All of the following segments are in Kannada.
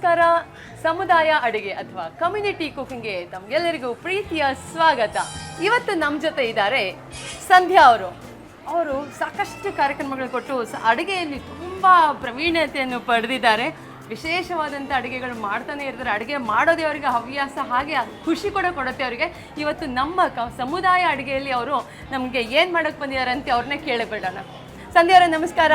ನಮಸ್ಕಾರ. ಸಮುದಾಯ ಅಡುಗೆ ಅಥವಾ ಕಮ್ಯುನಿಟಿ ಕುಕಿಂಗ್ಗೆ ತಮಗೆಲ್ಲರಿಗೂ ಪ್ರೀತಿಯ ಸ್ವಾಗತ. ಇವತ್ತು ನಮ್ಮ ಜೊತೆ ಇದ್ದಾರೆ ಸಂಧ್ಯಾ ಅವರು ಸಾಕಷ್ಟು ಕಾರ್ಯಕ್ರಮಗಳು ಕೊಟ್ಟು ಅಡುಗೆಯಲ್ಲಿ ತುಂಬ ಪ್ರವೀಣತೆಯನ್ನು ಪಡೆದಿದ್ದಾರೆ. ವಿಶೇಷವಾದಂಥ ಅಡುಗೆಗಳು ಮಾಡ್ತಾನೆ ಇರ್ತಾರೆ. ಅಡುಗೆ ಮಾಡೋದೇ ಅವರಿಗೆ ಹವ್ಯಾಸ, ಹಾಗೆ ಖುಷಿ ಕೂಡ ಕೊಡುತ್ತೆ ಅವರಿಗೆ. ಇವತ್ತು ನಮ್ಮ ಸಮುದಾಯ ಅಡುಗೆಯಲ್ಲಿ ಅವರು ನಮಗೆ ಏನು ಮಾಡೋಕ್ಕೆ ಬಂದಿದ್ದಾರೆ ಅಂತ ಅವ್ರನ್ನೇ ಕೇಳಬೇಡೋಣ. ಸಂಧ್ಯಾ ಅವರೇ ನಮಸ್ಕಾರ.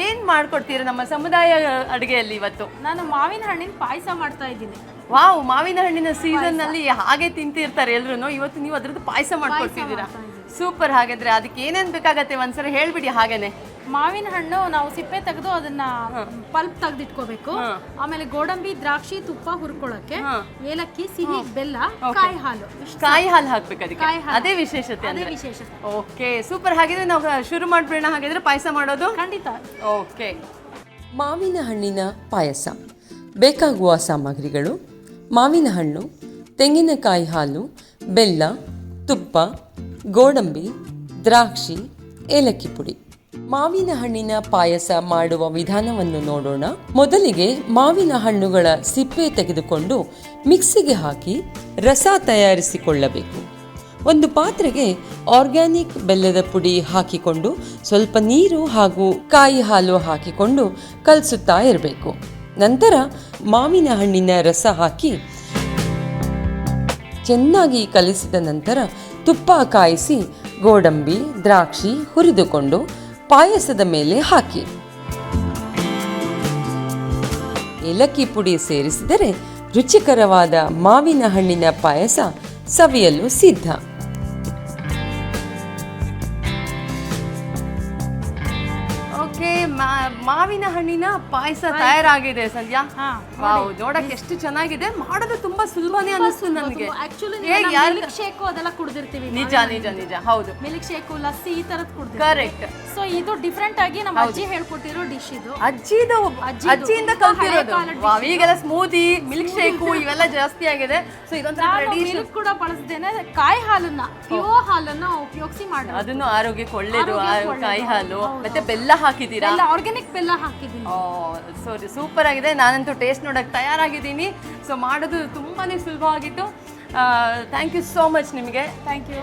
ಏನು ಮಾಡ್ಕೊಡ್ತೀರಾ ನಮ್ಮ ಸಮುದಾಯ ಅಡುಗೆಯಲ್ಲಿ ಇವತ್ತು? ನಾನು ಮಾವಿನ ಹಣ್ಣಿನ ಪಾಯಸ ಮಾಡ್ತಾ ಇದ್ದೀನಿ. ವಾವ್, ಮಾವಿನ ಹಣ್ಣಿನ ಸೀಸನ್ನಲ್ಲಿ ಹಾಗೆ ತಿಂತಿರ್ತಾರೆ ಎಲ್ರು. ಇವತ್ತು ನೀವು ಅದ್ರದ್ದು ಪಾಯಸ ಮಾಡ್ಕೊಡ್ತಿದ್ದೀರಾ. ಸೂಪರ್. ಹಾಗಾದ್ರೆ ಅದಕ್ಕೆ ಏನೇನು ಬೇಕಾಗತ್ತೆ ಒಂದ್ಸರಿ ಹೇಳ್ಬಿಡಿ. ಹಾಗೇನೆ ಮಾವಿನ ಹಣ್ಣು ನಾವು ಸಿಪ್ಪೆ ತೆಗೆದು ಅದನ್ನ ಪಲ್ಪ್ ತೆಗೆದಿಟ್ಕೋಬೇಕು. ಆಮೇಲೆ ಗೋಡಂಬಿ, ದ್ರಾಕ್ಷಿ, ತುಪ್ಪ ಹುರ್ಕೊಳ್ಳೋಕೆ, ಏಲಕ್ಕಿ, ಸಿಹಿ, ಬೆಲ್ಲ, ಕಾಯಿ ಹಾಲು ಹಾಕ್ಬೇಕು ಅದಕ್ಕೆ. ಅದೇ ವಿಶೇಷತೆ. Okay, super. ಹಾಗಿದ್ರೆ ನಾವು ಶುರು ಮಾಡ್ಬಿಡೋಣ. ಹಾಗಿದ್ರೆ ಪಾಯಸ ಮಾಡೋದು ಖಂಡಿತ. ಓಕೆ. ಮಾವಿನ ಹಣ್ಣಿನ ಪಾಯಸ. ಬೇಕಾಗುವ ಸಾಮಗ್ರಿಗಳು: ಮಾವಿನ ಹಣ್ಣು, ತೆಂಗಿನಕಾಯಿ ಹಾಲು, ಬೆಲ್ಲ, ತುಪ್ಪ, ಗೋಡಂಬಿ, ದ್ರಾಕ್ಷಿ, ಏಲಕ್ಕಿ ಪುಡಿ. ಮಾವಿನ ಹಣ್ಣಿನ ಪಾಯಸ ಮಾಡುವ ವಿಧಾನವನ್ನು ನೋಡೋಣ. ಮೊದಲಿಗೆ ಮಾವಿನ ಹಣ್ಣುಗಳ ಸಿಪ್ಪೆ ತೆಗೆದುಕೊಂಡು ಮಿಕ್ಸಿಗೆ ಹಾಕಿ ರಸ ತಯಾರಿಸಿಕೊಳ್ಳಬೇಕು. ಒಂದು ಪಾತ್ರೆಗೆ ಆರ್ಗ್ಯಾನಿಕ್ ಬೆಲ್ಲದ ಪುಡಿ ಹಾಕಿಕೊಂಡು ಸ್ವಲ್ಪ ನೀರು ಹಾಗೂ ಕಾಯಿ ಹಾಲು ಹಾಕಿಕೊಂಡು ಕಲಸುತ್ತಾ ಇರಬೇಕು. ನಂತರ ಮಾವಿನ ಹಣ್ಣಿನ ರಸ ಹಾಕಿ ಚೆನ್ನಾಗಿ ಕಲಿಸಿದ ನಂತರ ತುಪ್ಪ ಕಾಯಿಸಿ ಗೋಡಂಬಿ, ದ್ರಾಕ್ಷಿ ಹುರಿದುಕೊಂಡು ಪಾಯಸದ ಮೇಲೆ ಹಾಕಿ ಏಲಕ್ಕಿ ಪುಡಿ ಸೇರಿಸಿದರೆ ರುಚಿಕರವಾದ ಮಾವಿನ ಹಣ್ಣಿನ ಪಾಯಸ ಸವಿಯಲು ಸಿದ್ಧ. ಓಕೆ, ಮಾವಿನ ಹಣ್ಣಿನ ಪಾಯಸ ತಯಾರಾಗಿದೆ ಸಂಧ್ಯಾ. ವಾವ್, ನೋಡಕ್ಕೆ ಎಷ್ಟು ಚೆನ್ನಾಗಿದೆ. ಮಾಡೋದು ತುಂಬಾ ಸುಲಭನೇ ಅನಿಸ್ತು ನನಗೆ. ಮಿಲ್ಕ್ ಶೇಕ್ ಅದೆಲ್ಲ ಕುಡಿದಿರ್ತೀವಿ. ನಿಜ ನಿಜ ನಿಜ, ಹೌದು. ಮಿಲ್ಕ್ ಶೇಕ್, ಲಸ್ಸಿ ಈ ತರದ್ ಕುಡಿದಿರ್ತೀವಿ. ಕರೆಕ್ಟ್. ಸೊ ಇದು ಡಿಫ್ರೆಂಟ್ ಆಗಿ ನಮ್ಮ ಅಜ್ಜಿ ಹೇಳ್ಕೊಟ್ಟಿರೋ ಡಿಶ್ ಇದು. ಅಜ್ಜಿಯಿಂದ ಕಲ್ತಿರೋದು. ವಾವ್, ಈಗೆಲ್ಲ ಸ್ಮೂದಿ, ಮಿಲ್ಕ್ ಶೇಕು ಇವೆಲ್ಲ ಜಾಸ್ತಿ ಆಗಿದೆ. ಸೊ ಇದೊಂದು ಮಿಲ್ಕ್ ಕೂಡ ಬಳಸದೇನೆ ಕಾಯಿ ಹಾಲನ್ನ, ಪ್ಯೂರ್ ಹಾಲನ್ನ ಉಪಯೋಗಿಸಿ ಮಾಡೋದು. ಅದನ್ನು ಆರೋಗ್ಯಕ್ಕೆ ಒಳ್ಳೇದು. ಕಾಯಿ ಹಾಲು ಮತ್ತೆ ಬೆಲ್ಲ ಹಾಕಿದ್ದೀರಾ? ಆರ್ಗ್ಯಾನಿಕ್ ಬೆಲ್ಲ ಹಾಕಿದ್ದೀನಿ. ಸಾರಿ, ಸೂಪರ್ ಆಗಿದೆ. ನಾನಂತೂ ಟೇಸ್ಟ್ ನೋಡಕ್ಕೆ ತಯಾರಾಗಿದ್ದೀನಿ. ಸೊ ಮಾಡೋದು ತುಂಬಾನೇ ಸುಲಭವಾಗಿತ್ತು. ಥ್ಯಾಂಕ್ ಯು ಸೋ ಮಚ್ ನಿಮಗೆ. Thank you.